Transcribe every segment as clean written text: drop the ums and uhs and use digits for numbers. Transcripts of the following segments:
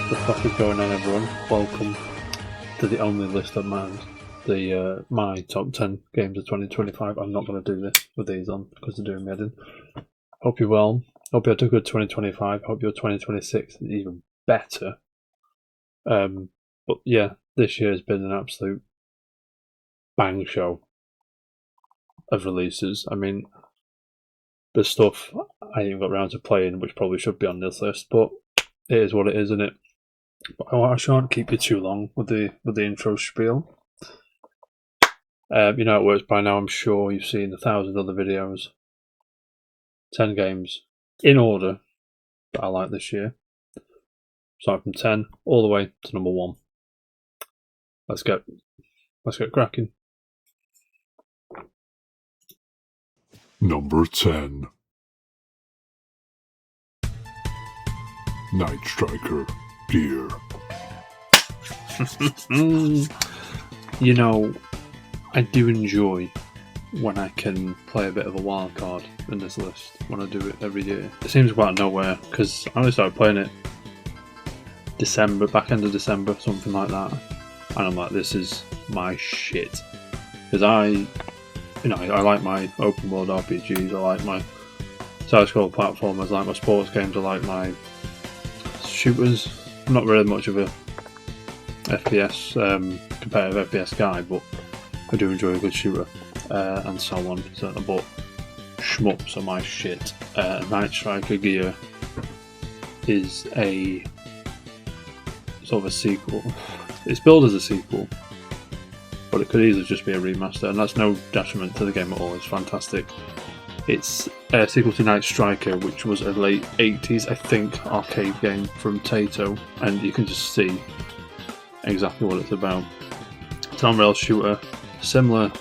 The fuck is going on, everyone? Welcome to the only list of mine, my top 10 games of 2025. I'm not going to do this with these on because they're doing me head in. Hope you're well. Hope you had a good 2025. Hope your 2026 is even better. But yeah, this year has been an absolute bang show of releases. I mean, there's stuff I haven't got around to playing, which probably should be on this list, but it is what it is, isn't it? But I shan't keep you too long with the intro spiel. You know how it works by now. I'm sure you've seen 1,000 other videos. 10 games in order that I like this year. Starting from 10 all the way to number 1. Let's get cracking. Number 10. Night Striker Gear. You know, I do enjoy when I can play a bit of a wild card in this list when I do it every year. It seems quite out of nowhere because I only started playing it back end of December, something like that, and I'm like, this is my shit. Because I like my open world RPGs, I like my side-scroll platformers, I like my sports games, I like my shooters. I'm not really much of a FPS, competitive FPS guy, but I do enjoy a good shooter, and so on. But shmups are my shit. Night Striker Gear is a sort of a sequel. It's billed as a sequel, but it could easily just be a remaster, and that's no detriment to the game at all. It's fantastic. It's a sequel to Night Striker, which was a late 80s, I think, arcade game from Taito, and you can just see exactly what it's about. It's an on-rail shooter, similar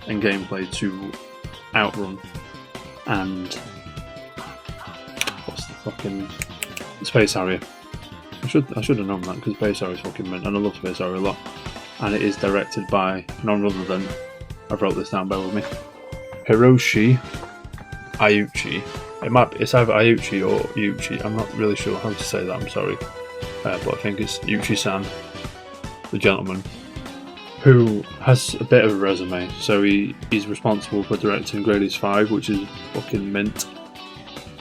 in gameplay to Outrun, and what's the fucking Space Harrier. I should have known that because Space Harrier is fucking mint, and I love Space Harrier a lot. And it is directed by none other than, I've wrote this down, bear with me, Hiroshi Ayuchi. It's either Ayuchi or Yuchi. I'm not really sure how to say that. I'm sorry, but I think it's Yuchi-san, the gentleman, who has a bit of a resume. So he's responsible for directing Gradius 5, which is fucking mint.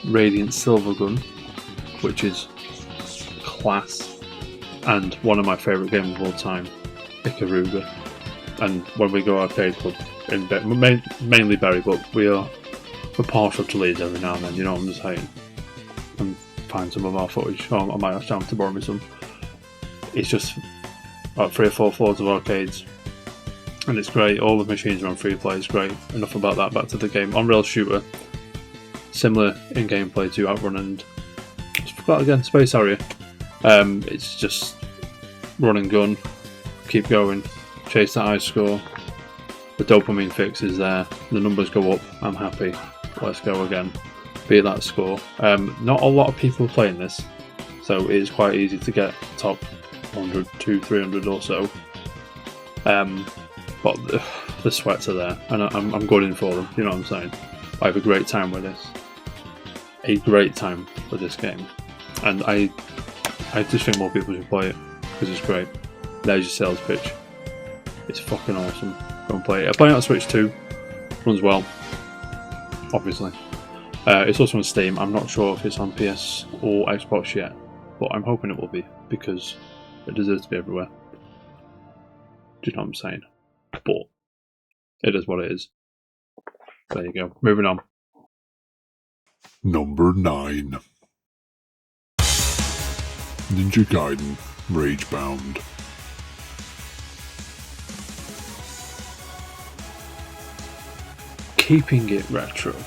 Radiant Silvergun, which is class, and one of my favourite games of all time, Ikaruga. And when we go arcade club in mainly Barry, but we're partial to Leeds every now and then, you know what I'm saying, and find some of our footage, or I might have time to borrow me some. It's just about 3 or 4 floors of arcades, and it's great. All the machines are on free play. It's great. Enough about that, back to the game. On-rail shooter, similar in gameplay to Outrun and again Space Harrier. It's just run and gun, keep going, chase that high score. The dopamine fix is there, the numbers go up, I'm happy, let's go again, beat that score. Not a lot of people are playing this, so it is quite easy to get top 100, 200, 300 or so. But the sweats are there, and I'm good in for them, you know what I'm saying. I have a great time with this. A great time with this game. And I just think more people should play it, because it's great. There's your sales pitch. It's fucking awesome. Go and play it. I'm playing it on Switch 2. Runs well, obviously. It's also on Steam. I'm not sure if it's on PS or Xbox yet, but I'm hoping it will be, because it deserves to be everywhere. Do you know what I'm saying? But it is what it is. There you go. Moving on. Number 9. Ninja Gaiden Ragebound. Keeping it retro-ish.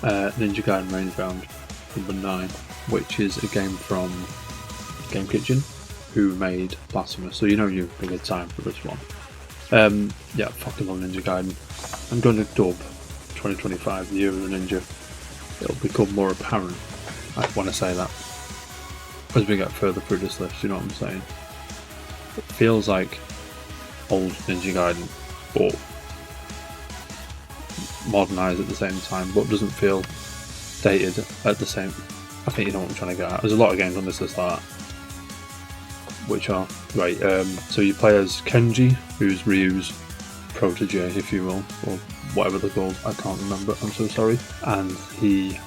Ninja Gaiden Ragebound number 9, which is a game from Game Kitchen, who made Blasphemous, so you know you've got a good time for this one. Yeah, fucking love Ninja Gaiden. I'm going to dub 2025 the year of the ninja. It'll become more apparent when I say that as we get further through this list, you know what I'm saying. It feels like old Ninja Gaiden, but modernised at the same time, but doesn't feel dated at the same I think you know what I'm trying to get at. There's a lot of games on this list like that, which are great. So you play as Kenji, who's Ryu's protege, if you will, or whatever they're called. I can't remember, I'm so sorry. And he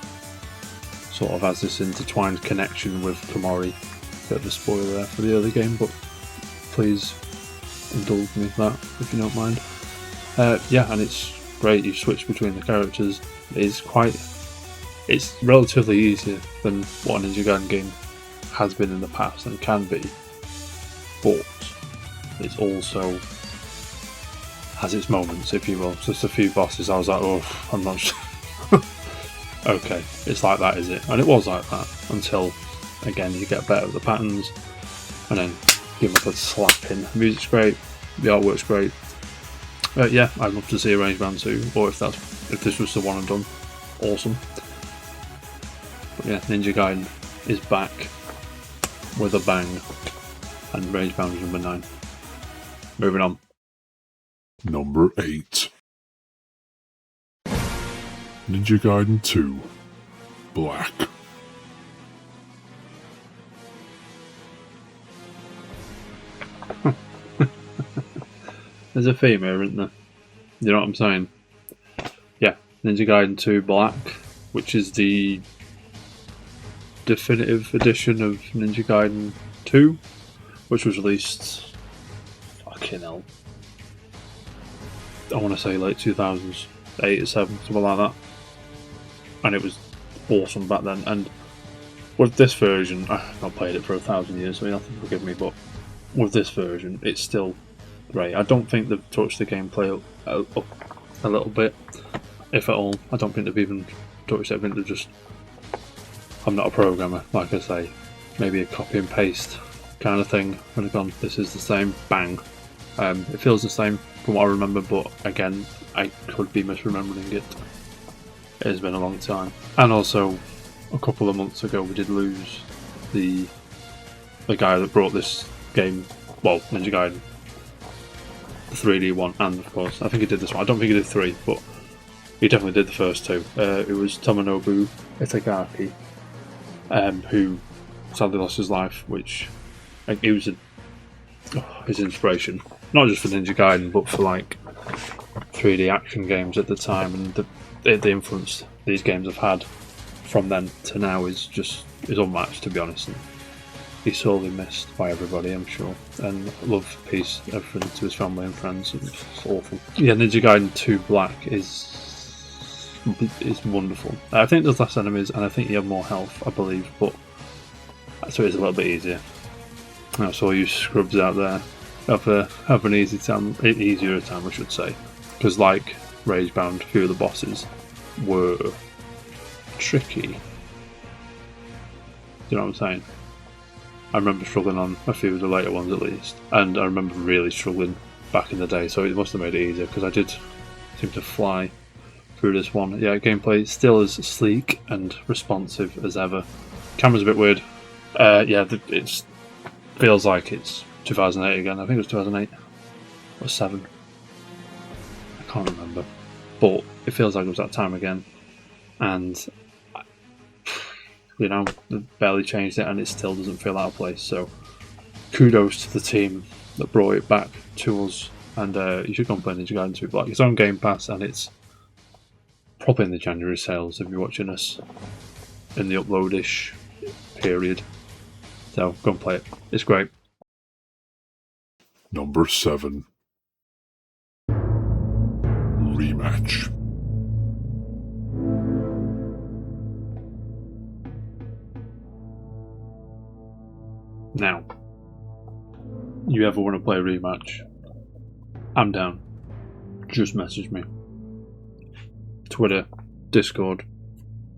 sort of has this intertwined connection with Komori. Bit of a spoiler there for the early game, but please indulge me with that if you don't mind. Yeah, and it's great. You switch between the characters. It's relatively easier than what a Ninja Gaiden game has been in the past and can be, but it's also has its moments, if you will. Just a few bosses I was like, oh, I'm not sure. Okay, it's like that, is it? And it was like that until, again, you get better at the patterns and then give them a good slap in. The music's great, the artwork's great. Yeah, I'd love to see a Range Bound 2, or if this was the one and done, awesome. But yeah, Ninja Gaiden is back with a bang, and Range Bound is number 9. Moving on. Number 8. Ninja Gaiden 2 Black. There's a theme here, isn't there? You know what I'm saying? Yeah, Ninja Gaiden 2 Black, which is the definitive edition of Ninja Gaiden 2, which was released, fucking hell, I want to say late 2000s, 8 or 7, something like that. And it was awesome back then. And with this version, I've not played it for 1,000 years, so you'll have to forgive me, but with this version, it's still great. I don't think they've touched the gameplay up a little bit, if at all. I don't think they've even touched it. I think they're just... I'm not a programmer, like I say. Maybe a copy and paste kind of thing. When I've gone, this is the same, bang. It feels the same from what I remember, but again, I could be misremembering it. It has been a long time. And also, a couple of months ago, we did lose the guy that brought this game, well, Ninja Gaiden, the 3D one, and of course, I think he did this one. I don't think he did 3, but he definitely did the first 2. It was Tomonobu Itagaki, who sadly lost his life, which he was his inspiration, not just for Ninja Gaiden, but for like 3D action games at the time, and the influence these games have had from then to now is unmatched, to be honest. And he's sorely missed by everybody, I'm sure. And love, peace, everything to his family and friends. It's awful. Yeah, Ninja Gaiden 2 Black is wonderful. I think there's less enemies, and I think you have more health, I believe, but so it's a little bit easier. That's all you scrubs out there have an easier time, I should say, because like Rage Bound, a few of the bosses were tricky. Do you know what I'm saying? I remember struggling on a few of the later ones at least, and I remember really struggling back in the day, so it must have made it easier, because I did seem to fly through this one. Yeah, gameplay is still as sleek and responsive as ever. Camera's a bit weird. Yeah, it feels like it's 2008 again. I think it was 2008 or 7. I can't remember, but it feels like it was that time again. And you know, they barely changed it, and it still doesn't feel out of place. So kudos to the team that brought it back to us. And you should go and play Ninja Gaiden 2 Black. It's on Game Pass, and it's probably in the January sales if you're watching us in the upload-ish period. So go and play it. It's great. Number 7. Rematch. Now, you ever want to play a rematch? I'm down. Just message me. Twitter, Discord.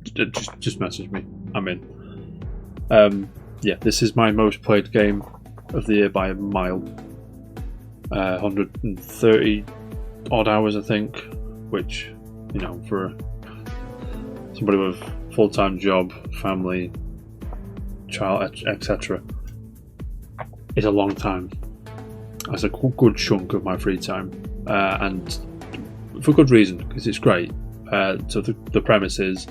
Just message me. I'm in. Yeah, this is my most played game of the year by a mile. 130 odd hours, I think, which, you know, for somebody with a full-time job, family, child, etc., is a long time. That's a good chunk of my free time, and for good reason, because it's great. So the premise is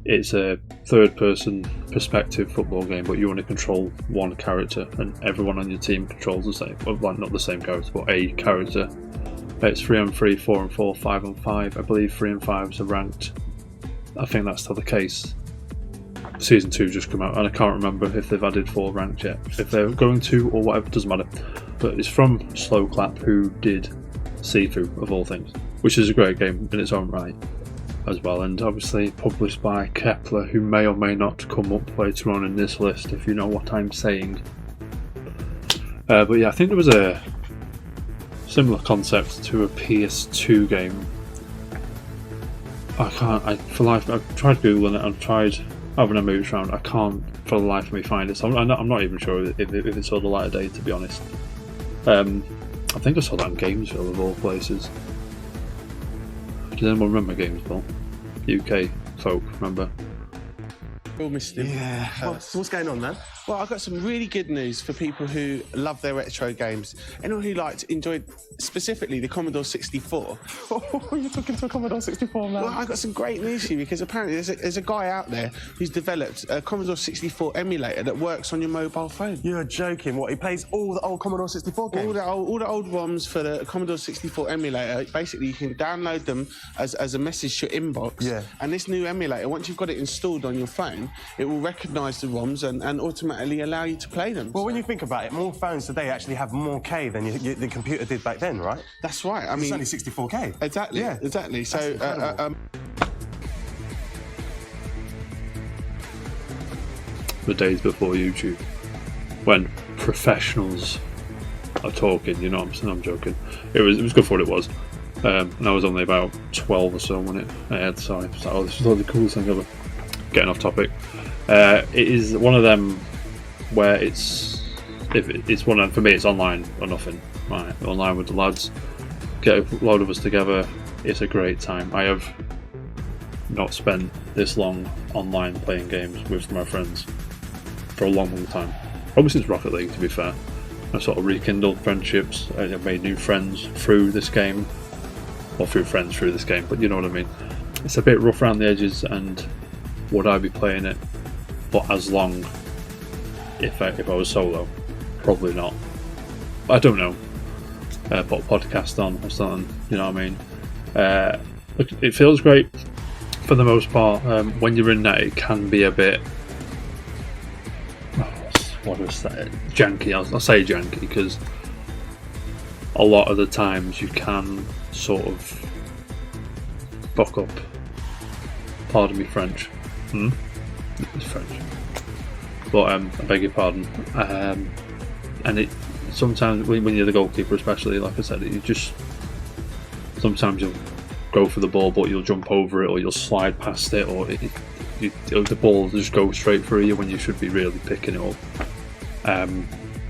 it's a third-person perspective football game, but you only control one character, and everyone on your team controls the same. Well, not the same character, but a character. It's 3-on-3, 4-on-4, 5-on-5. I believe 3 and 5s are ranked. I think that's still the case. Season 2 just come out, and I can't remember if they've added 4 ranked yet. If they're going to or whatever, doesn't matter. But it's from Slow Clap, who did Sifu, of all things, which is a great game in its own right as well, and obviously published by Kepler, who may or may not come up later on in this list, if you know what I'm saying. But yeah, I think there was a similar concept to a PS2 game. I've tried Googling it, I've tried having a mooch around, I can't for the life of me find it, so I'm not even sure if it saw the light of day, to be honest. I think I saw that in Gamesville, of all places. Does anyone remember Gamesville? UK folk, remember? All missed him. Yeah. What's going on, man? Well, I've got some really good news for people who love their retro games. Anyone who enjoyed specifically the Commodore 64. Oh, you're talking to a Commodore 64, man. Well, I've got some great news for you, because apparently there's a guy out there who's developed a Commodore 64 emulator that works on your mobile phone. You're joking. What, he plays all the old Commodore 64 games? All the old ROMs for the Commodore 64 emulator. Basically, you can download them as a message to your inbox. Yeah. And this new emulator, once you've got it installed on your phone, it will recognise the ROMs and automatically allow you to play them. Well, when you think about it, more phones today actually have more K than the computer did back then, right? That's right. I It's mean, only 64K. exactly. Yeah. Exactly. So, The days before YouTube, when professionals are talking, you know what I'm saying? I'm joking. It was good for what it was. And I was only about 12 or so when it aired, so I was like, oh, this is the coolest thing ever. Getting off topic. It is one of them where it's one of them, for me, it's online or nothing. Right, online with the lads, get a load of us together. It's a great time. I have not spent this long online playing games with my friends for a long time. Probably since Rocket League, to be fair. I sort of rekindled friendships. I've made new friends through this game, or through friends through this game, but you know what I mean. It's a bit rough around the edges, and would I be playing it for as long if I was solo? Probably not. I don't know. Put a podcast on or something, you know what I mean? Look, it feels great for the most part. When you're in that, it can be a bit, what do I say, janky. I'll say janky, because a lot of the times you can sort of fuck up. Pardon me, French. It's French. But I beg your pardon. And it sometimes, when you're the goalkeeper especially, like I said, you just, sometimes you'll go for the ball but you'll jump over it, or you'll slide past it, or the ball will just go straight through you when you should be really picking it up.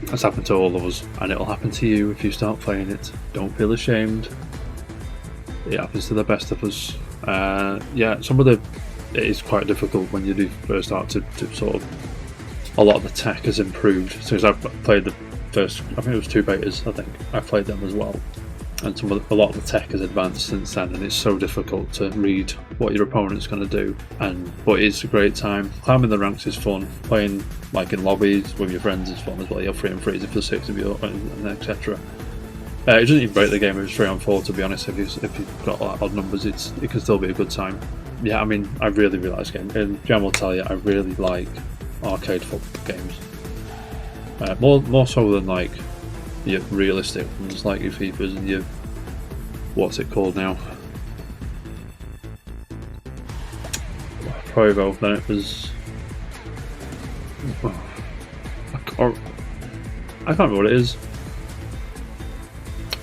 That's happened to all of us, and it'll happen to you if you start playing it. Don't feel ashamed. It happens to the best of us. It is quite difficult when you do first start to sort of, a lot of the tech has improved. So I've played the first, I think it was 2 betas, I think. I played them as well. And a lot of the tech has advanced since then, and it's so difficult to read what your opponent's going to do. But it's a great time. Climbing the ranks is fun. Playing like in lobbies with your friends is fun as well. You're 3-on-3s if there's 6 of you, and etc. It doesn't even break the game if it's 3-on-4, to be honest. If you've got like odd numbers, it can still be a good time. Yeah, I mean, I really like this game, and Jan will tell you, I really like arcade football games. More so than like your realistic ones, like your FIFAs and your, what's it called now? Pro Evo. Then it was, I can't remember what it is.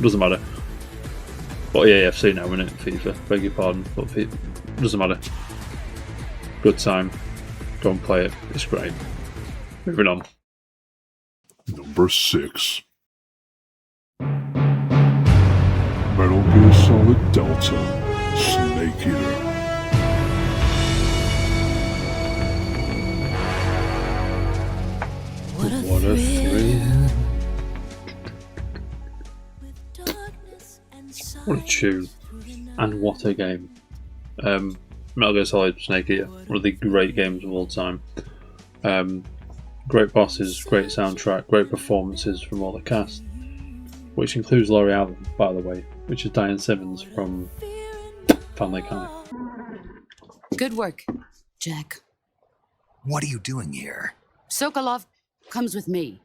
Doesn't matter. But yeah, FC now, isn't it? FIFA. Beg your pardon, but FIFA. Doesn't matter. Good time. Go and play it. It's great. Moving on. Number 6. Metal Gear Solid Delta Snake Eater. What a thrill. What a tune. And what a game. Metal Gear Solid Snake Eater, one of the great games of all time. Great bosses, great soundtrack, great performances from all the cast, which includes Laurie Allen, by the way, which is Diane Simmons from Family Guy. Good work, Jack. What are you doing here? Sokolov comes with me.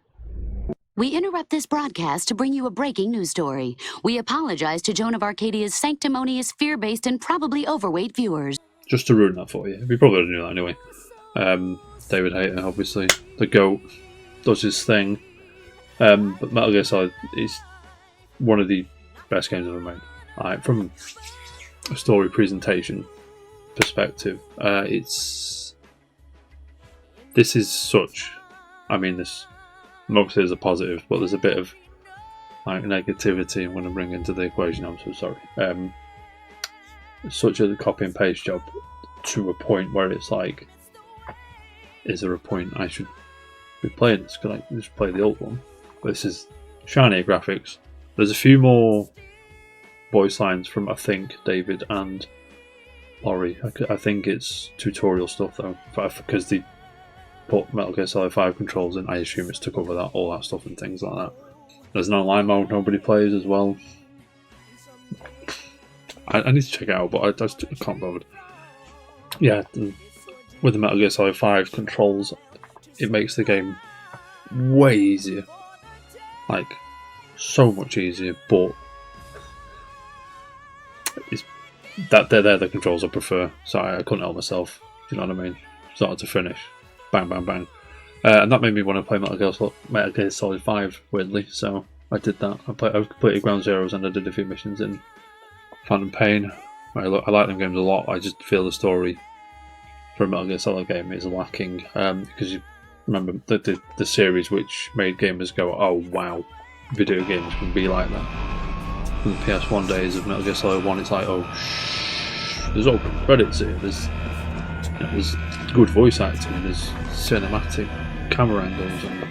We interrupt this broadcast to bring you a breaking news story. We apologize to Joan of Arcadia's sanctimonious, fear-based, and probably overweight viewers. Just to ruin that for you. You probably already knew that anyway. David Hayter, obviously. The GOAT does his thing. But Metal Gear Solid is one of the best games ever made. From a story presentation perspective, this is such... I mean, this mostly is a positive, but there's a bit of negativity I'm going to bring into the equation. I'm so sorry. Such a copy and paste job to a point where it's like, is there a point I should be playing this? Could I just play the old one? But this is shinier graphics. There's a few more voice lines from, I think, David and Laurie. I think it's tutorial stuff though, because they put Metal Gear Solid 5 controls in. I assume it's to cover that, all that stuff and things like that. There's an online mode nobody plays as well. I need to check it out, but I just can't bother. Yeah, with the Metal Gear Solid 5 controls, it makes the game way easier. Like, so much easier, but they're the controls I prefer, so I couldn't help myself, do you know what I mean? Start to finish. Bang, bang, bang. And that made me want to play Metal Gear Solid 5, weirdly, so I did that. I completed Ground Zeroes and I did a few missions in Phantom Pain. I like them games a lot. I just feel the story for a Metal Gear Solid game is lacking, because you remember the series which made gamers go, oh wow, video games can be like that. From the PS1 days of Metal Gear Solid 1, it's like, oh there's open credits here, there's good voice acting, there's cinematic camera angles and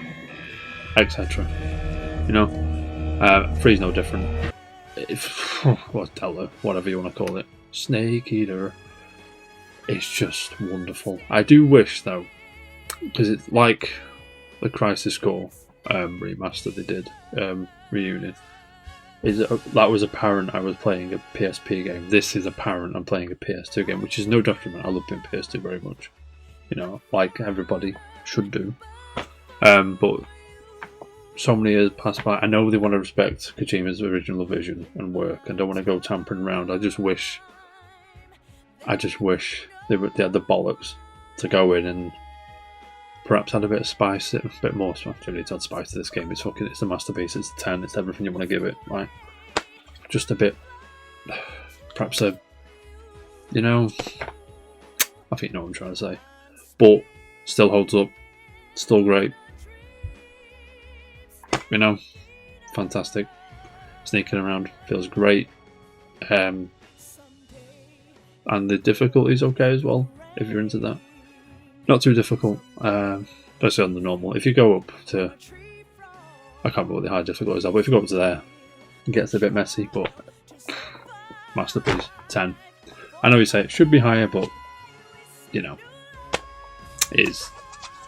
etc. You know, 3's no different. Delta, whatever you want to call it, Snake Eater. It's just wonderful. I do wish though, because it's like the Crisis Core remaster they did, reunion. That was apparent I was playing a PSP game. This is apparent I'm playing a PS2 game, which is no detriment. I love playing PS2 very much. You know, like everybody should do. But so many years passed by. I know they want to respect Kojima's original vision and work, and don't want to go tampering around. I just wish they had the bollocks to go in and perhaps add a bit of spice, a bit more spice. You need to add spice to this game. It's a masterpiece. It's a 10. It's everything you want to give it. Right? Just a bit, perhaps I think you know what I'm trying to say. But still holds up. Still great. You know, fantastic. Sneaking around feels great. And the difficulty's okay as well, if you're into that. Not too difficult, especially on the normal. If you go up to, I can't remember what the high difficulties are, but if you go up to there, it gets a bit messy, but masterpiece, 10. I know you say it should be higher, but, you know, it is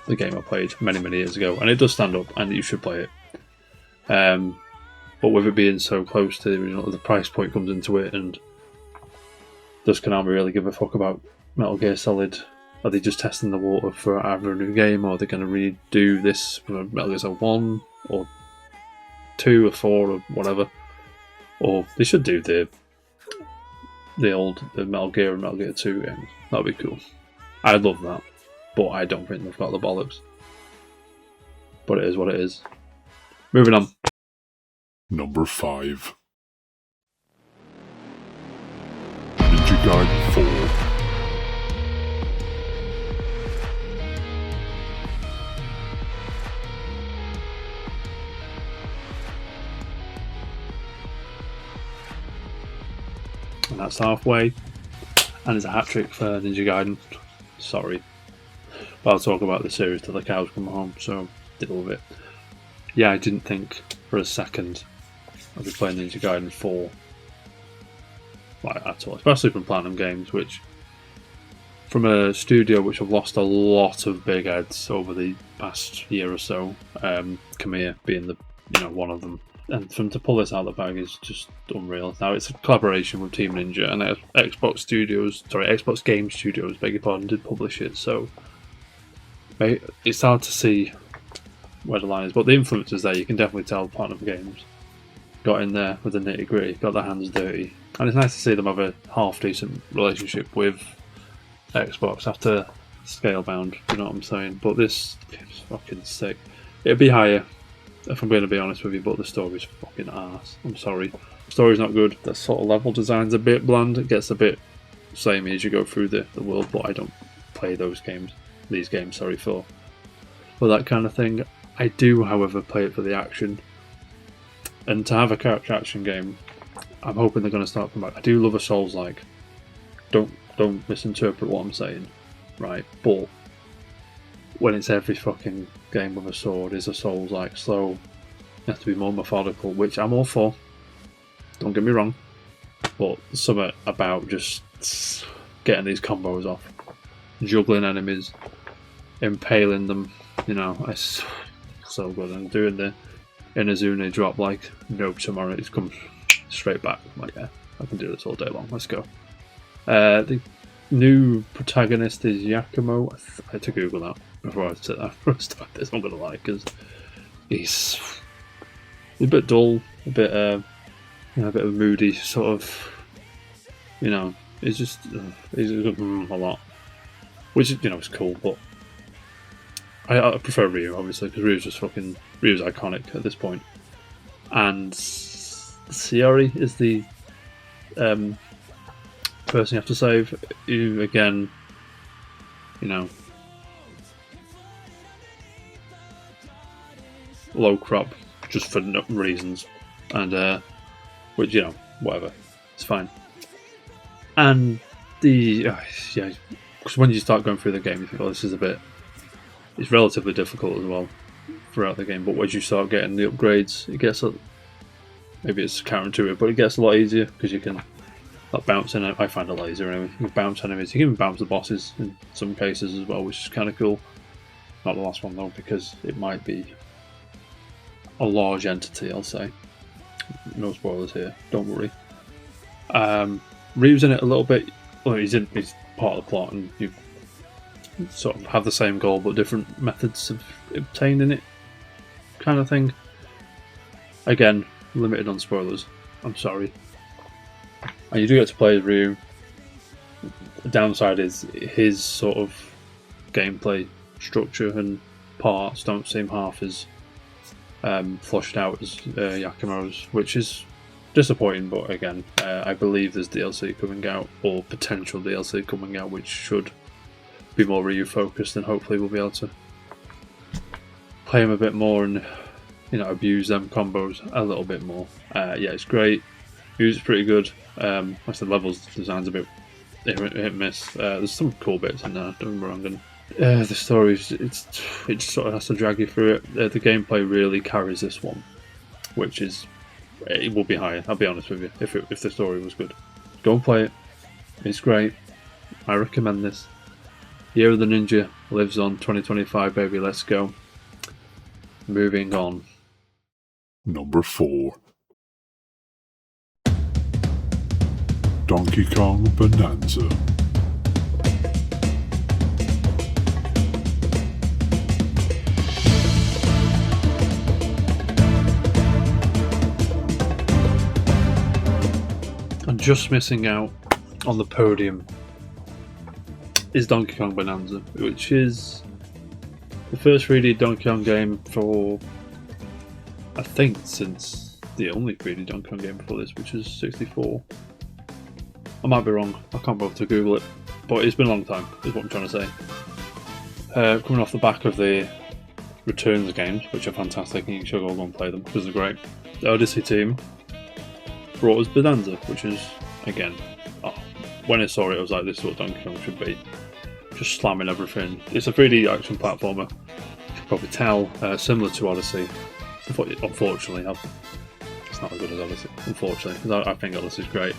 the game I played many, many years ago, and it does stand up, and you should play it. But with it being so close to the original, the price point comes into it, and does Konami really give a fuck about Metal Gear Solid? Are they just testing the water for either a new game, or are they going to redo this for Metal Gear Solid 1, or 2, or 4, or whatever? Or they should do the Metal Gear and Metal Gear 2 games. That'd be cool. I'd love that, but I don't think they've got the bollocks. But it is what it is. Moving on. Number 5. Ninja Gaiden 4. And that's halfway. And it's a hat-trick for Ninja Gaiden. Sorry. But I'll talk about the series till the cows come home, so deal with it. Yeah, I didn't think for a second I'd be playing Ninja Gaiden 4 like at all, especially from Platinum Games, which from a studio which have lost a lot of big heads over the past year or so. Kamiya being the one of them, and for them to pull this out of the bag is just unreal. Now it's a collaboration with Team Ninja and Xbox Game Studios, beg your pardon, did publish it. So it's hard to see where the line is, but the influence is there. You can definitely tell Platinum Games got in there with the nitty gritty, got their hands dirty, and it's nice to see them have a half decent relationship with Xbox after Scalebound, you know what I'm saying? But this game's fucking sick. It'd be higher if I'm going to be honest with you, but the story's fucking arse. I'm sorry. The story's not good. The sort of level design's a bit bland. It gets a bit samey as you go through the world, but I don't play these games, for that kind of thing. I do, however, play it for the action. And to have a character action game, I'm hoping they're going to start from back. I do love a Souls-like. Don't misinterpret what I'm saying, right? But when it's every fucking game with a sword is a Souls-like, so you have to be more methodical, which I'm all for. Don't get me wrong, but something about just getting these combos off, juggling enemies, impaling them. It's so good. And doing the Inazune drop like no tomorrow. It's come straight back. I'm like, yeah, I can do this all day long. Let's go. The new protagonist is Yakumo. I had to Google that before I start this. I'm gonna lie, because he's a bit dull, a bit of a moody sort of. He's just he's a lot, which is cool. But I prefer Ryu, obviously, because Ryu's iconic at this point. And Sayori is the person you have to save. Who, again, low crop just for no reasons, and which whatever, it's fine. And because when you start going through the game, you think, oh, this is it's relatively difficult as well throughout the game. But once you start getting the upgrades, it gets maybe it's counterintuitive, but it gets a lot easier because you can bounce in. I find it a lot easier anyway. You can bounce enemies. You can even bounce the bosses in some cases as well, which is kind of cool. Not the last one though, because it might be a large entity. I'll say. No spoilers here. Don't worry. Ryu's in it a little bit. Well, he's part of the plot, and you sort of have the same goal but different methods of obtaining it, kind of thing. Again, limited on spoilers. I'm sorry. And you do get to play as Ryu. The downside is his sort of gameplay structure and parts don't seem half as flushed out as Yakumo's, which is disappointing. But again, I believe there's DLC coming out, or potential DLC coming out, which should be more Ryu focused, and hopefully we'll be able to play him a bit more and abuse them combos a little bit more. Yeah, it's great. Music's pretty good. Like I said, levels design's a bit hit and miss. There's some cool bits in there, don't get me wrong, and the story it sort of has to drag you through it. The gameplay really carries this one, which is it will be higher. I'll be honest with you. If the story was good, go and play it. It's great. I recommend this. Year of the Ninja lives on. 2025, baby. Let's go. Moving on. Number 4. Donkey Kong Bonanza. And just missing out on the podium is Donkey Kong Bonanza, which is the first 3D Donkey Kong game for, I think, since the only 3D Donkey Kong game before this, which was 64. I might be wrong, I can't bother to Google it, but it's been a long time, is what I'm trying to say. Coming off the back of the Returns games, which are fantastic, and you should all go and play them because they're great. The Odyssey team brought us Bonanza, which is, again, when I saw it, I was like, this is what Donkey Kong should be. Just slamming everything. It's a 3D action platformer, you can probably tell, similar to Odyssey. Unfortunately, it's not as good as Odyssey, unfortunately, because I think Odyssey's great.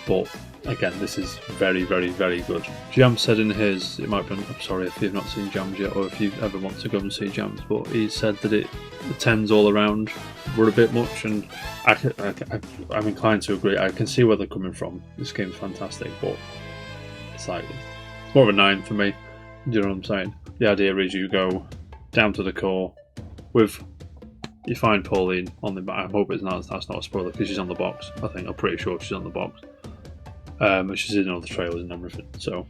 But again, this is very, very, very good. Jam said in his, it might be, I'm sorry if you've not seen Jams yet, or if you ever want to go and see Jams, but he said that the 10s all around were a bit much, and I'm inclined to agree. I can see where they're coming from. This game's fantastic, but it's like, it's more of a 9 for me. Do you know what I'm saying? The idea is you go down to the core with, you find Pauline on the, I hope that's not a spoiler because she's on the box. I'm pretty sure she's on the box. She's in all the trailers and everything. So,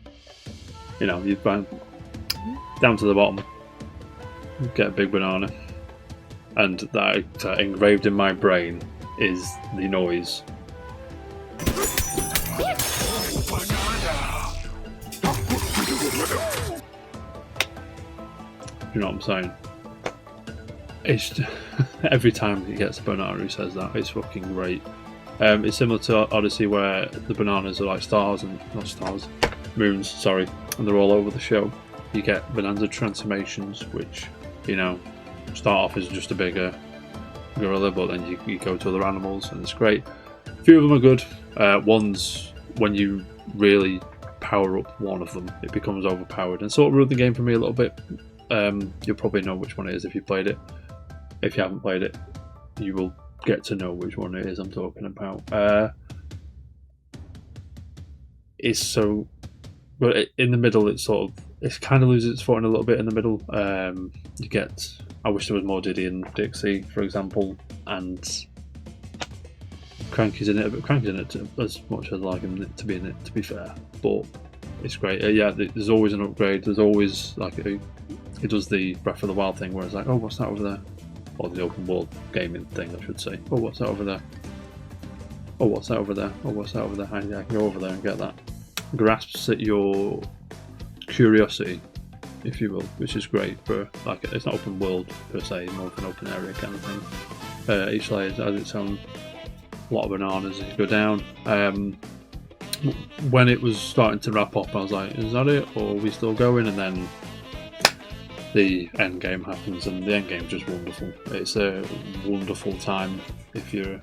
you know, you find down to the bottom, get a big banana, and that engraved in my brain is the noise. You know what I'm saying? It's every time he gets a banana, he says that. It's fucking great. It's similar to Odyssey, where the bananas are like stars and not stars, moons. Sorry, and they're all over the show. You get bonanza transformations, which, you know, start off as just a bigger gorilla, but then you go to other animals, and it's great. A few of them are good. Ones when you really power up one of them, it becomes overpowered and sort of ruined the game for me a little bit. You'll probably know which one it is if you played it. If you haven't played it, you will get to know which one it is I'm talking about. It's so, but in the middle, it kind of loses its footing a little bit in the middle. You get, I wish there was more Diddy and Dixie, for example, and Cranky's in it, but Cranky's in it as much as I like him to be in it, to be fair. But it's great. Yeah, there's always an upgrade. There's always like it does the Breath of the Wild thing where it's like, oh, what's that over there? Or the open world gaming thing, I should say. Oh, what's that over there? Oh, what's that over there? Oh, what's that over there? I can go over there and get that. Grasps at your curiosity, if you will, which is great for, like, it's not open world per se, more of an open area kind of thing. Each layer has its own lot of bananas as you go down. When it was starting to wrap up, I was like, is that it? Or are we still going? And then the end game happens, and the end game's just wonderful. It's a wonderful time. If you're,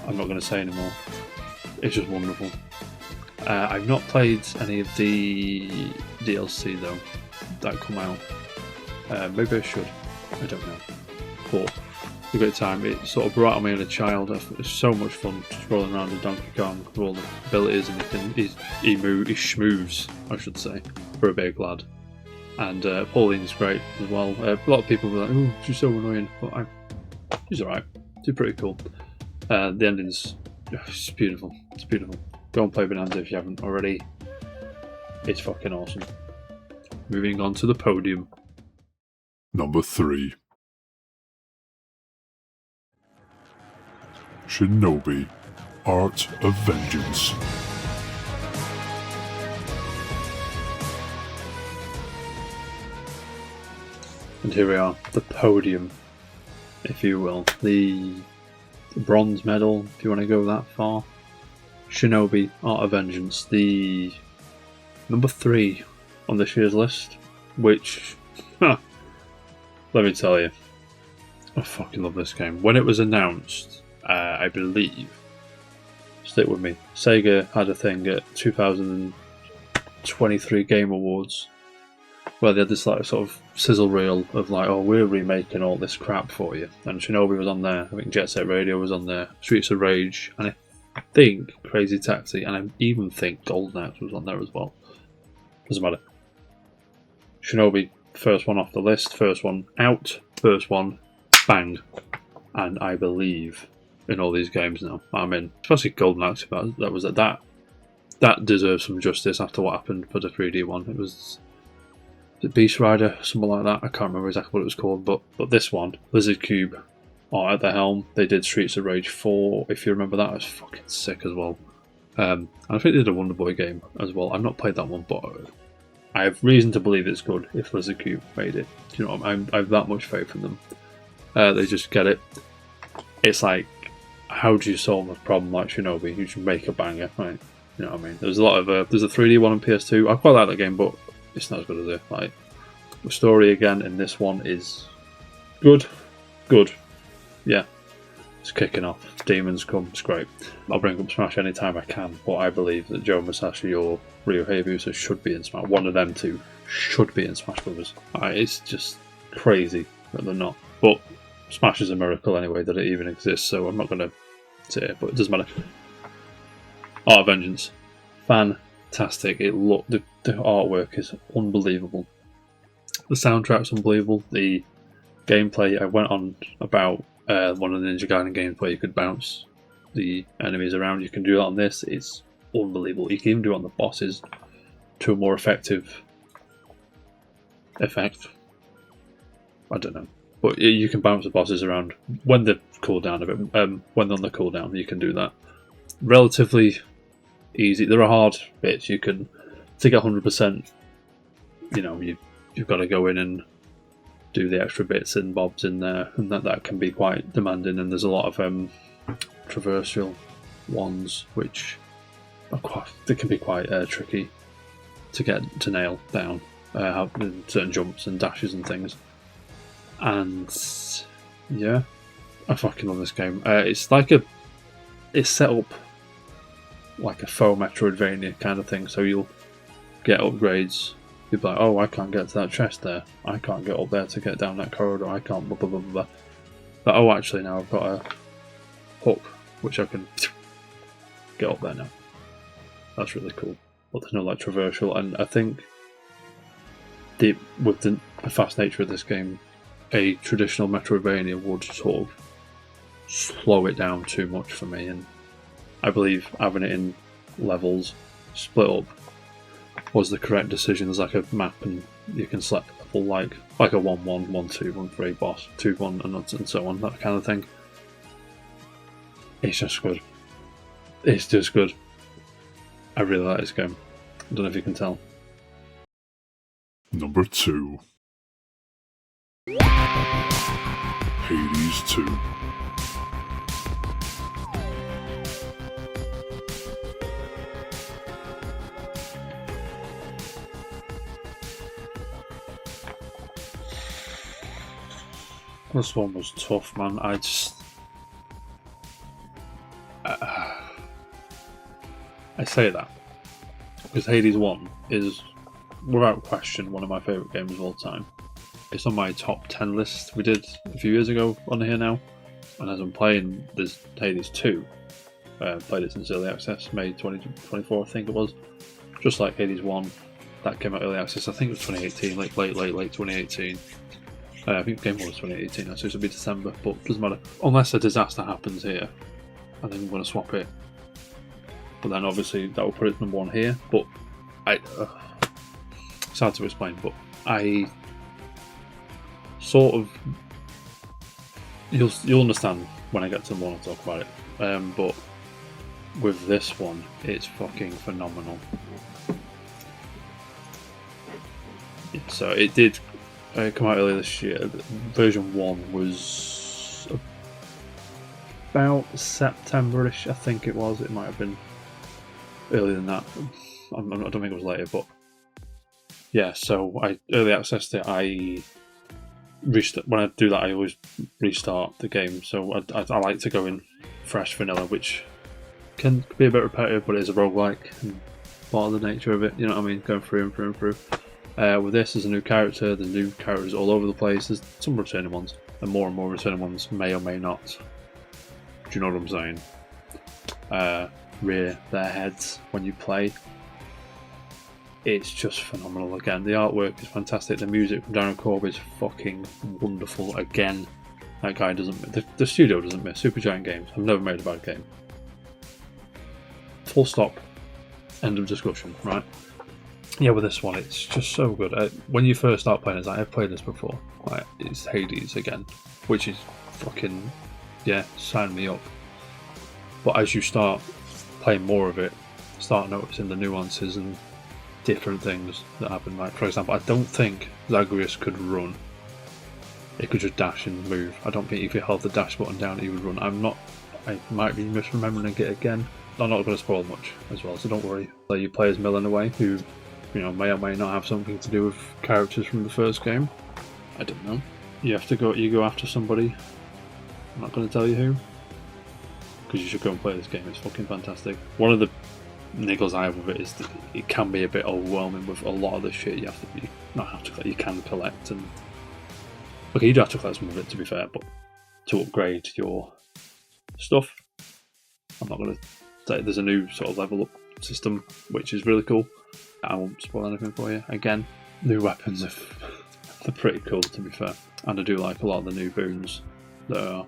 I'm not going to say anymore. It's just wonderful. I've not played any of the DLC though that come out. Maybe I should. I don't know. But it's a great time. It sort of brought me as a child. It's so much fun just rolling around in Donkey Kong with all the abilities, and he schmoves, I should say, for a big lad. And Pauline's great as well. A lot of people were like, "Oh, she's so annoying," but she's alright. She's pretty cool. The ending's it's beautiful. It's beautiful. Go and play Bonanza if you haven't already. It's fucking awesome. Moving on to the podium. Number 3. Shinobi, Art of Vengeance. And here we are, the podium, if you will. The bronze medal, if you want to go that far. Shinobi, Art of Vengeance, the number 3 on this year's list, which, let me tell you, I fucking love this game. When it was announced, I believe, stick with me, Sega had a thing at 2023 Game Awards, where they had this like sort of sizzle reel of like, oh, we're remaking all this crap for you. And Shinobi was on there, I think Jet Set Radio was on there, Streets of Rage, and I think Crazy Taxi, and I even think Golden Axe was on there as well. Doesn't matter. Shinobi, first one off the list, first one out, first one, bang. And I believe in all these games now. I'm in, especially Golden Axe, that deserves some justice after what happened for the 3D one. It was Beast Rider, something like that. I can't remember exactly what it was called, but this one, Lizard Cube, are at the helm. They did Streets of Rage 4, if you remember that. It was fucking sick as well. And I think they did a Wonder Boy game as well. I've not played that one, but I have reason to believe it's good if Lizard Cube made it. Do you know what I mean? I have that much faith in them. They just get it. It's like, how do you solve a problem like Shinobi? You should make a banger, right? You know what I mean? There's a lot of there's a 3D one on PS2. I quite like that game, but it's not as good as it. Like, the story again in this one is good. Yeah. It's kicking off. Demons come. It's great. I'll bring up Smash anytime I can, but I believe that Joe Musashi or Ryo Hayabusa should be in Smash. One of them two should be in Smash Brothers. It's just crazy that they're not. But Smash is a miracle anyway that it even exists, so I'm not going to say it, but it doesn't matter. Art of Vengeance. Fantastic. The artwork is unbelievable. The soundtrack's unbelievable. The gameplay, I went on about one of the Ninja Gaiden games where you could bounce the enemies around. You can do that on this. It's unbelievable. You can even do it on the bosses to a more effective effect. I don't know. But you can bounce the bosses around when they're cooled down a bit. When they're on the cooldown, you can do that. Relatively easy. There are hard bits. You can, to get 100%, you've got to go in and do the extra bits and bobs in there, and that can be quite demanding. And there's a lot of traversal ones which they can be quite tricky to get to nail down. Certain jumps and dashes and things. And yeah, I fucking love this game. It's set up like a faux Metroidvania kind of thing. So you'll get upgrades. You'll be like, oh, I can't get to that chest there. I can't get up there to get down that corridor. I can't blah blah blah blah. But oh, actually now I've got a hook which I can get up there now. That's really cool. But there's no like traversal, and I think with the fast nature of this game, a traditional Metroidvania would sort of slow it down too much for me, and I believe having it in levels split up was the correct decision. There's like a map and you can select a level like a 1-1, 1-2, 1-3 boss, 2-1 and so on, that kind of thing. It's just good. It's just good. I really like this game. I don't know if you can tell. Number 2. Hades 2. This one was tough, man. I say that because Hades 1 is, without question, one of my favourite games of all time. It's on my top 10 list we did a few years ago on here now, and as I'm playing, there's Hades 2. Played it since early access, May 2024, I think it was. Just like Hades 1, that came out early access. I think it was 2018, late 2018. I think the game was 2018, so it'll be December, but it doesn't matter. Unless a disaster happens here, and then I'm going to swap it. But then obviously that will put it number 1 here. But it's hard to explain, but I sort of, you'll understand when I get to the one and talk about it. But with this one, it's fucking phenomenal. Yeah, so it did come out earlier this year. Version 1 was about September-ish, I think it was. It might have been earlier than that. I don't think it was later, but yeah. So I early accessed it. When I do that, I always restart the game. So I like to go in fresh vanilla, which can be a bit repetitive, but it is a roguelike and part of the nature of it. You know what I mean? Going through and through and through. With this, there's a new character. There's new characters all over the place. There's some returning ones, and more returning ones may or may not. Do you know what I'm saying? Rear their heads when you play. It's just phenomenal. Again, the artwork is fantastic. The music from Darren Korb is fucking wonderful. Again, that guy doesn't. The studio doesn't miss. Supergiant Games have never made a bad game. Full stop. End of discussion. Right. Yeah, with this one, it's just so good. When you first start playing, it's like, I've played this before. Like, it's Hades again, which is fucking, yeah, sign me up. But as you start playing more of it, start noticing the nuances and different things that happen. Like, for example, I don't think Zagreus could run. It could just dash and move. I don't think if you held the dash button down, he would run. I might be misremembering it again. I'm not going to spoil much as well, so don't worry. So you play as Millen away, who, may or may not have something to do with characters from the first game. I don't know. You go after somebody. I'm not going to tell you who. because you should go and play this game. It's fucking fantastic. One of the niggles I have with it is that it can be a bit overwhelming with a lot of the shit you you can collect, and okay, you do have to collect some of it to be fair, but to upgrade your stuff, I'm not going to say there's a new sort of level up system which is really cool. I won't spoil anything for you. Again, new weapons they're pretty cool to be fair, and I do like a lot of the new boons that are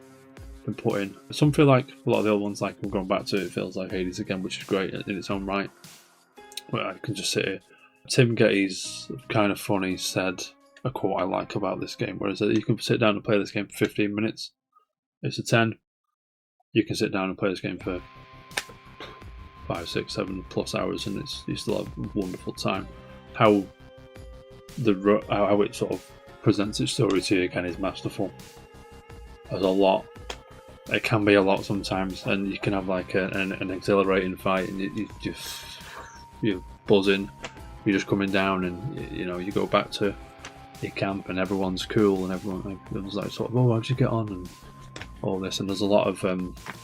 been put in. Some feel like a lot of the old ones, like I'm going back to it feels like Hades again, which is great in its own right. But I can just sit here. Tim Getty's kind of funny said a quote I like about this game, whereas you can sit down and play this game for 15 minutes. It's a 10. You can sit down and play this game for 5, 6, 7 plus hours, and you still have a wonderful time. How it sort of presents its story to you again is masterful. There's a lot. It can be a lot sometimes, and you can have like an exhilarating fight, and you're buzzing. You're just coming down, and you go back to your camp, and everyone's cool, and everyone's like sort of, oh, how'd you get on, and all this. And there's a lot of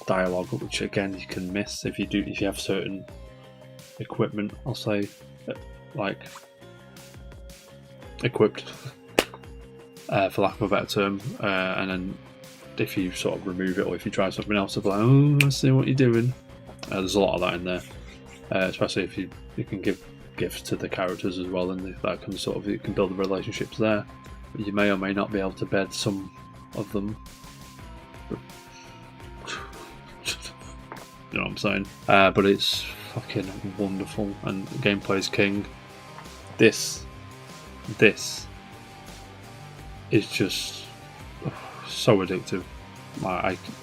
dialogue, which again you can miss if you have certain equipment. I'll say, like equipped, for lack of a better term, and then if you sort of remove it, or if you try something else, it's like, oh, I see what you're doing. There's a lot of that in there, especially if you can give gifts to the characters as well, and that can you can build the relationships there. You may or may not be able to bed some of them. You know what I'm saying? But it's fucking wonderful, and gameplay's king. This is just so addictive.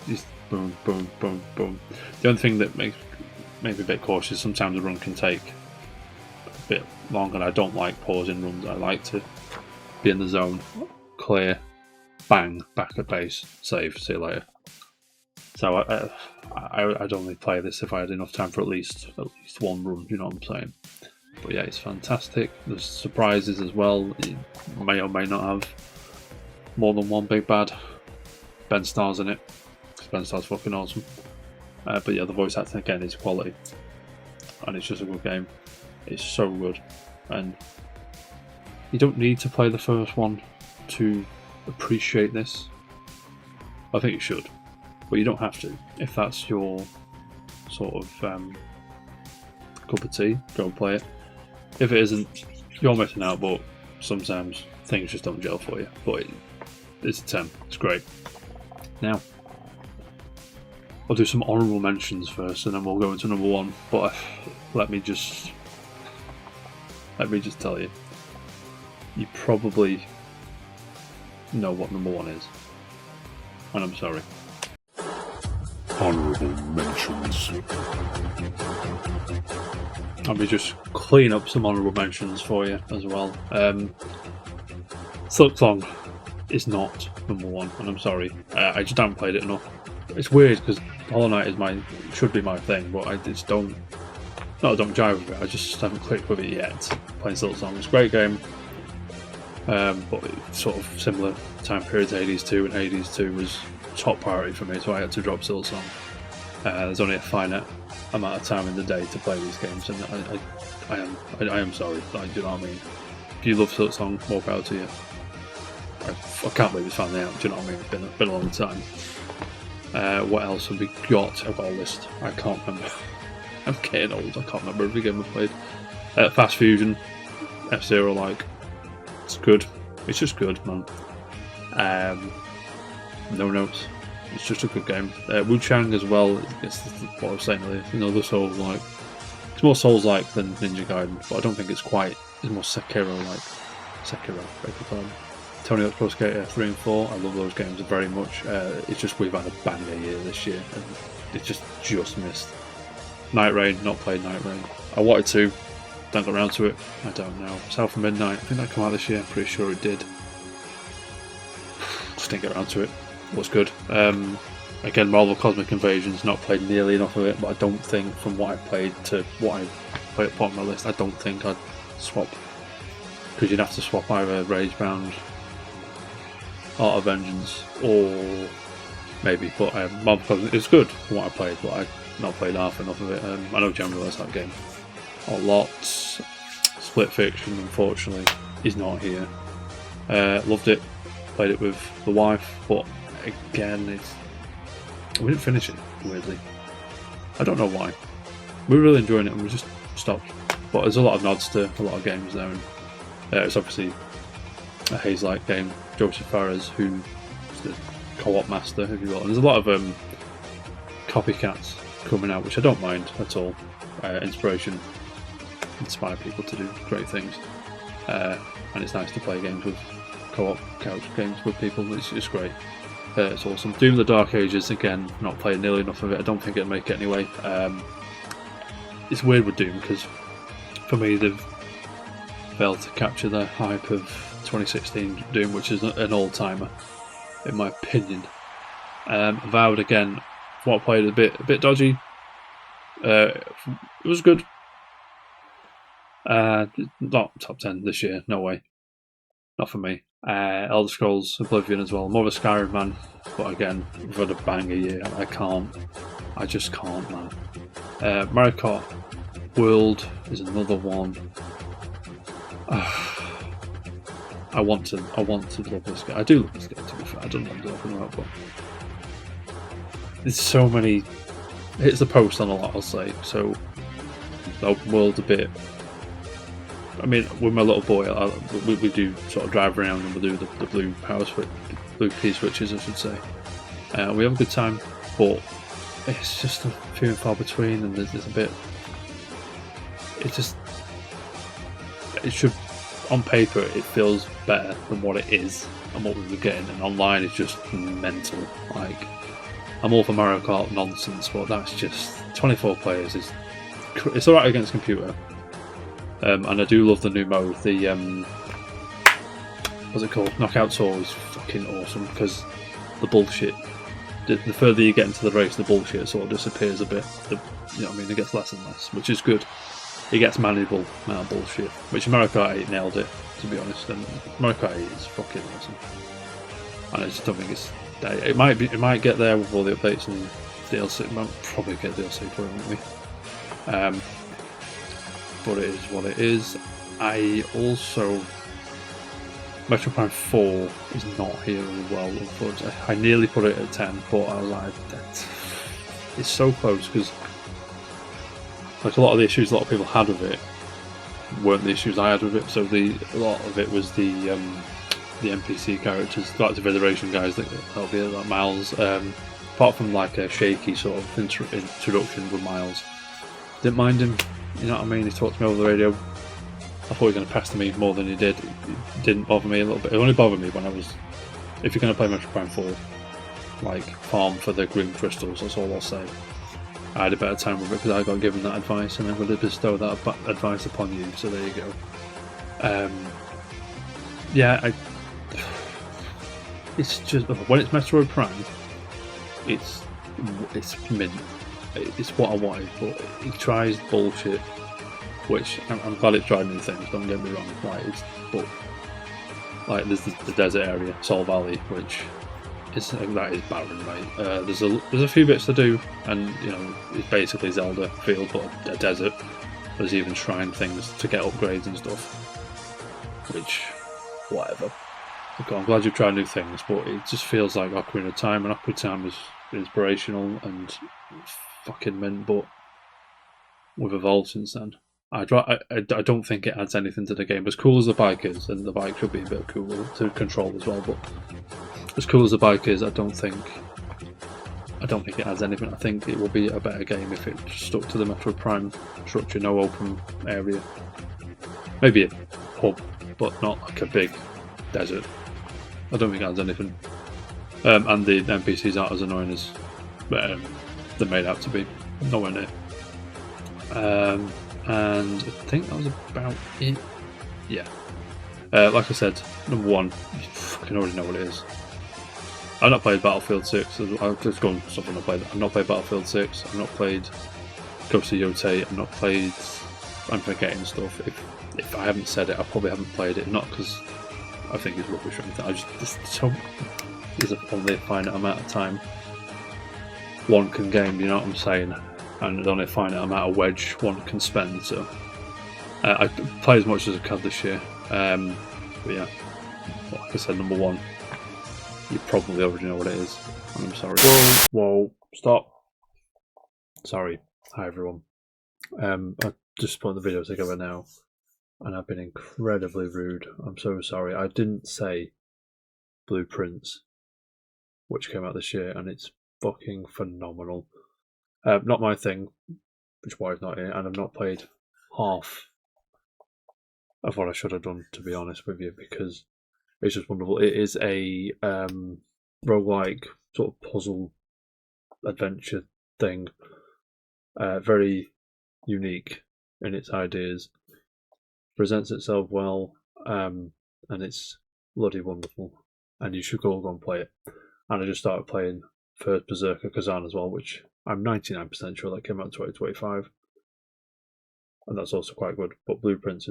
Just boom, boom, boom, boom. The only thing that makes me a bit cautious, sometimes a run can take a bit longer, and I don't like pausing runs. I like to be in the zone, clear, bang, back at base, save, see you later. So I'd only play this if I had enough time for at least one run, you know what I'm saying? But yeah, it's fantastic. There's surprises as well. You may or may not have more than one big bad. Ben Starr's in it. Ben Starr's fucking awesome. But yeah, the voice acting again is quality, and it's just a good game. It's so good, and you don't need to play the first one to appreciate this. I think you should, but you don't have to. If that's your sort of cup of tea, go and play it. If it isn't, you're missing out, but sometimes things just don't gel for you. But it's a 10. It's great. Now, I'll do some honourable mentions first, and then we'll go into number 1. But let me just tell you, you probably know what number 1 is, and I'm sorry. Honourable Mentions. Let me just clean up some honourable mentions for you as well. Silksong is not number 1, and I'm sorry. I just haven't played it enough. It's weird because Hollow Knight should be my thing, but I just don't jive with it. I just haven't clicked with it yet. Playing Silksong, it's a great game, but it's sort of similar time period to Hades 2, and Hades 2 was top priority for me, so I had to drop Silksong. There's only a finite amount of time in the day to play these games, and I am sorry. Like, do you know what I mean? If you love Silksong, more power to you. I can't believe it's finally out. Do you know what I mean? It's been a long time. What else have we got? I've got a list. I can't remember. I'm getting old. I can't remember every game I've played. Fast Fusion, F-Zero, like, it's good. It's just good, man. No notes. It's just a good game. Wu Chang as well. It's what I was saying earlier. Another Souls-like. It's more Souls-like than Ninja Gaiden, but I don't think it's quite. It's more Sekiro-like. Sekiro, beg your pardon. Tony Hawk's Pro Skater 3 and 4. I love those games very much. It's just we've had a banger year this year, and it's just missed. Night Rain. Not played Night Rain. I wanted to. Don't get around to it. I don't know. South of Midnight. I think that came out this year. I'm pretty sure it did. Just didn't get around to it. Was good. Again, Marvel Cosmic Invasion's not played nearly enough of it, but I don't think from what I played to what I put on my list, I don't think I'd swap, because you'd have to swap either Ragebound, Art of Vengeance, or maybe. But it's good from what I played, but I've not played half enough of it. I know Jen likes that game a lot. Split Fiction, unfortunately, is not here. Loved it, played it with the wife, but again, we didn't finish it, weirdly. I don't know why. We were really enjoying it and we just stopped. But there's a lot of nods to a lot of games there, and it's obviously a Haze-like game. Joseph Fares, who's the co-op master, if you will. And there's a lot of copycats coming out, which I don't mind at all. Inspire people to do great things, and it's nice to play games with co-op couch games with people. It's great. It's awesome. Doom: The Dark Ages, again, not played nearly enough of it. I don't think it'll make it anyway. It's weird with Doom because for me they've failed to capture the hype of 2016 Doom, which is an all-timer in my opinion. Avowed, again, what I played, a bit dodgy. It was good. Not top 10 this year, no way. Not for me. Elder Scrolls Oblivion as well. More of a Skyrim man, but again, we've had a banger year. I just can't, man. Mario Kart World is another one. I want to love this game. I do love this game, to be fair. I don't know what I'm talking about, but there's so many. Hits the post on a lot, I'll say. So the open world a bit. I mean, with my little boy, we do sort of drive around and we do the blue power switch, blue key switches, I should say. We have a good time, but it's just a few and far between, and there's a bit. It should, on paper, it feels better than what it is and what we were getting, and online is just mental. Like, I'm all for Mario Kart nonsense, but that's just 24 players is. It's alright against computer. And I do love the new mode. The what's it called? Knockout Tour is fucking awesome because the bullshit. The further you get into the race, the bullshit sort of disappears a bit. You know what I mean? It gets less and less, which is good. It gets manageable amount of bullshit. Which Mario Kart 8 nailed it, to be honest. And Mario Kart 8 is fucking awesome. And I just don't think it's. It might get there with all the updates and DLC. It might probably get DLC for it, won't we? But it is what it is. I also... Metro Prime 4 is not here as well, unfortunately. I nearly put it at 10, but I was like, it's so close, because like a lot of the issues a lot of people had with it weren't the issues I had with it. So a lot of it was the NPC characters, like the Federation guys that'll be like Miles. Apart from like a shaky sort of introduction with Miles, didn't mind him. You know what I mean? He talked to me over the radio. I thought he was going to pester me more than he did. It didn't bother me a little bit. It only bothered me when I was... If you're going to play Metro Prime 4, like, farm for the green crystals, that's all I'll say. I had a better time with it because I got given that advice and I'm going to bestow that advice upon you, so there you go. Yeah, it's just... When it's Metroid Prime, it's mint. It's what I wanted, but it tries bullshit, which I'm glad it tried new things, don't get me wrong. Like there's the desert area, Sol Valley, which is barren, right? There's a few bits to do, and you know it's basically Zelda field, but a desert. There's even shrine things to get upgrades and stuff, which whatever. Okay, I'm glad you've tried new things, but it just feels like Ocarina of Time, and Ocarina of Time is inspirational and fucking mint, but we've evolved since then. I don't think it adds anything to the game. As cool as the bike is, and the bike should be a bit cooler to control as well, but as cool as the bike is, I don't think it adds anything. I think it will be a better game if it stuck to the Metroid Prime structure, no open area. Maybe a hub, but not like a big desert. I don't think it adds anything. And the NPCs aren't as annoying as they're made out to be. Nowhere near. And I think that was about it. Yeah. Like I said, number one, you fucking already know what it is. I've not played Battlefield 6. I'll just go on something I've played. I've not played Battlefield 6. I've not played Ghost of Yotei. I've not played... I'm forgetting stuff. If I haven't said it, I probably haven't played it. Not because I think it's rubbish or anything. There's only a finite amount of time one can gain, you know what I'm saying? And there's only a finite amount of wedge one can spend, so I play as much as I can this year. But yeah, like I said, number one, you probably already know what it is, and I'm sorry. Whoa, stop. Sorry. Hi everyone. I just put the video together now, and I've been incredibly rude. I'm so sorry. I didn't say Blueprints, which came out this year, and it's fucking phenomenal. Not my thing, which is why it's not here, and I've not played half of what I should have done, to be honest with you, because it's just wonderful. It is a roguelike sort of puzzle adventure thing. Very unique in its ideas. Presents itself well, and it's bloody wonderful. And you should all go and play it. And I just started playing First Berserker Kazan as well, which I'm 99% sure that came out in 2025. And that's also quite good. But Blueprints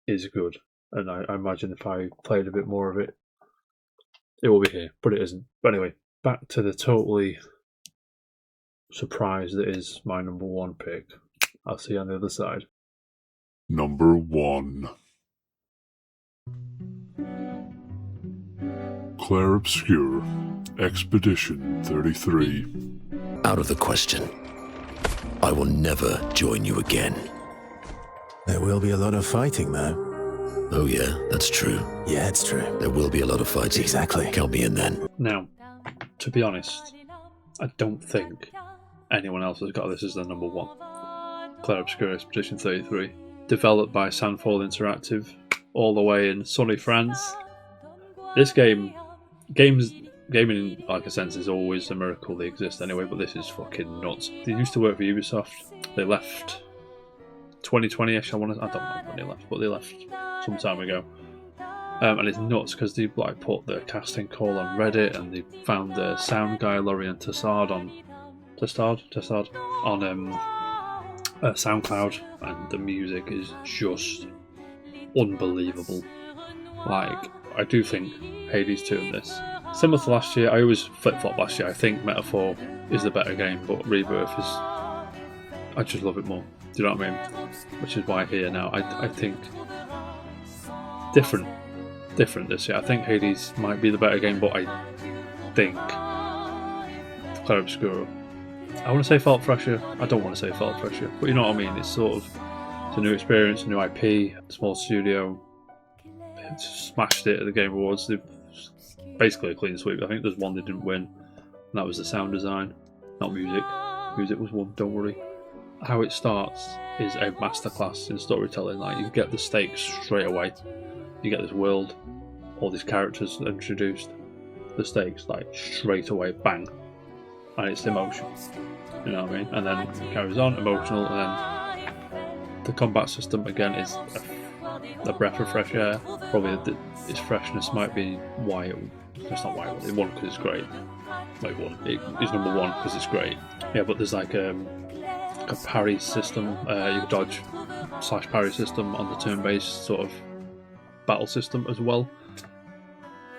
is good. And I imagine if I played a bit more of it, it will be here. But it isn't. But anyway, back to the totally surprise that is my number one pick. I'll see you on the other side. Number 1. Claire Obscure, Expedition 33. Out of the question. I will never join you again. There will be a lot of fighting, though. Oh yeah, that's true. Yeah, it's true. There will be a lot of fighting. Exactly. Count me in then. Now, to be honest, I don't think anyone else has got this as their number one. Claire Obscure Expedition 33. Developed by Sandfall Interactive, all the way in sunny France. This gaming, like a sense, is always a miracle they exist anyway, but this is fucking nuts. They used to work for Ubisoft. They left 2020-ish, I don't know when they left, but they left some time ago. And it's nuts because they like put their casting call on Reddit, and they found their sound guy Lorien Tessard on SoundCloud, and the music is just unbelievable. Like, I do think Hades 2 in this, similar to last year, I always flip-flop last year. I think Metaphor is the better game, but Rebirth is, I just love it more. Do you know what I mean? Which is why here now, I think different this year. I think Hades might be the better game, but I think Claire Obscura, I want to say felt fresher. I don't want to say felt fresher, but you know what I mean. It's sort of, it's a new experience, a new IP, small studio. Smashed it at the Game Awards. They've basically a clean sweep. I think there's one they didn't win, and that was the sound design, not music. Music was one. Don't worry. How it starts is a masterclass in storytelling. Like, you get the stakes straight away. You get this world, all these characters introduced. The stakes, like, straight away, bang, and it's emotion. You know what I mean? And then it carries on, emotional, and then the combat system again is a breath of fresh air. Probably its freshness might be why it's not why it won, because it's great. Like, it is number one because it's great. Yeah, but there's like a parry system. You can dodge / parry system on the turn-based sort of battle system as well.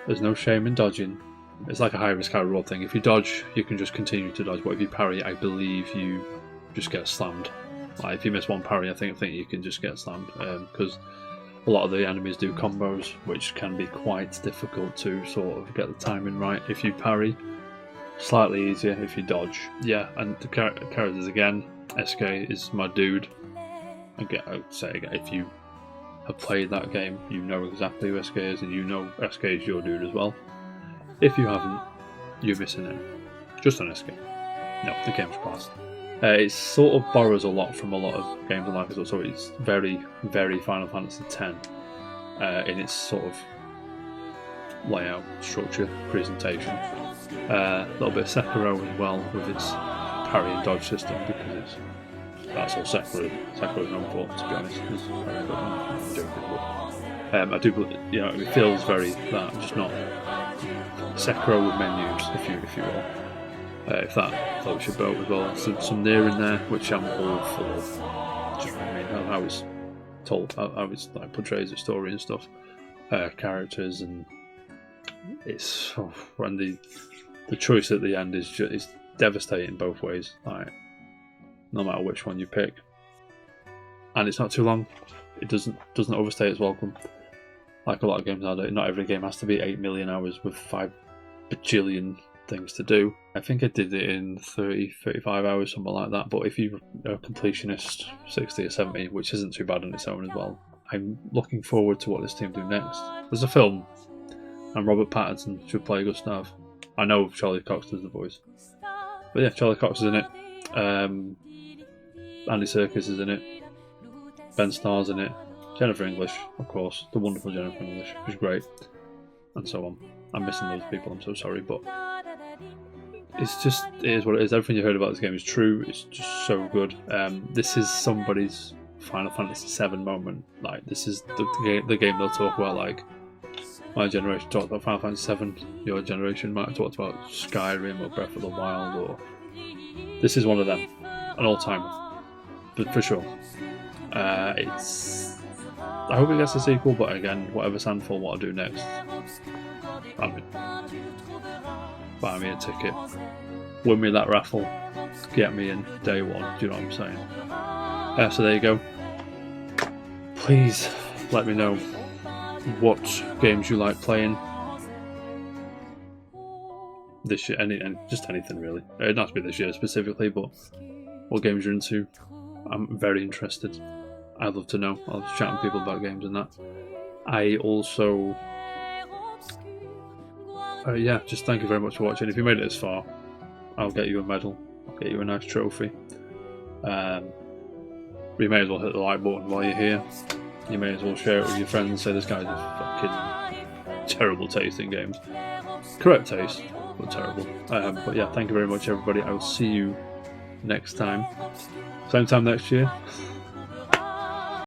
There's no shame in dodging. It's like a high risk, high reward thing. If you dodge, you can just continue to dodge, but if you parry, I believe you just get slammed. Like, if you miss one parry, I think you can just get slammed, because a lot of the enemies do combos, which can be quite difficult to sort of get the timing right. If you parry, slightly easier if you dodge. Yeah, and the characters again, SK is my dude. Again, I would say again, if you have played that game, you know exactly who SK is, and you know SK is your dude as well. If you haven't, you're missing out. Just on SK. No, the game's class. It sort of borrows a lot from a lot of games like this, so it's very, very Final Fantasy X in its sort of layout, structure, presentation. A little bit of Sekiro as well with its parry and dodge system, because that's all Sekiro's known for, to be honest. I'm joking, but I do, you know, it feels very that, just not Sekiro with menus, if you will. If that floats your boat as well. Some near in there, which I'm all for. Just, I mean, how it's told, how it's like portrays the story and stuff, characters, and it's and the choice at the end is devastating both ways, like no matter which one you pick. And it's not too long. It doesn't overstay its welcome. Like a lot of games nowadays, not every game has to be 8 million hours with 5 bajillion things to do. I think I did it in 30, 35 hours, something like that. But if you're a completionist, 60 or 70, which isn't too bad on its own as well. I'm looking forward to what this team do next. There's a film, and Robert Pattinson should play Gustav. I know Charlie Cox does the voice, but yeah, Charlie Cox is in it. Andy Serkis is in it. Ben Starr's in it. Jennifer English, of course, the wonderful Jennifer English, who's great, and so on. I'm missing those people, I'm so sorry, but it's just, it is what it is. Everything you heard about this game is true. It's just so good. This is somebody's Final Fantasy VII moment. Like, this is the game they'll talk about. Like, my generation talked about Final Fantasy VII, your generation might have talked about Skyrim or Breath of the Wild, or this is one of them, an all-timer, but for sure. I hope it gets a sequel, but again, whatever Sandfall want to do next, buy me a ticket, win me that raffle, get me in day one. Do you know what I'm saying? So there you go. Please let me know what games you like playing this year, just anything really. It doesn't have to be this year specifically, but what games you're into. I'm very interested. I'd love to know. I love chatting to people about games and that. I also, yeah, just thank you very much for watching. If you made it this far, I'll get you a medal. I'll get you a nice trophy. You may as well hit the like button while you're here. You may as well share it with your friends and say this guy's a fucking terrible taste in games. Correct taste, but terrible. But yeah, thank you very much, everybody. I will see you next time. Same time next year.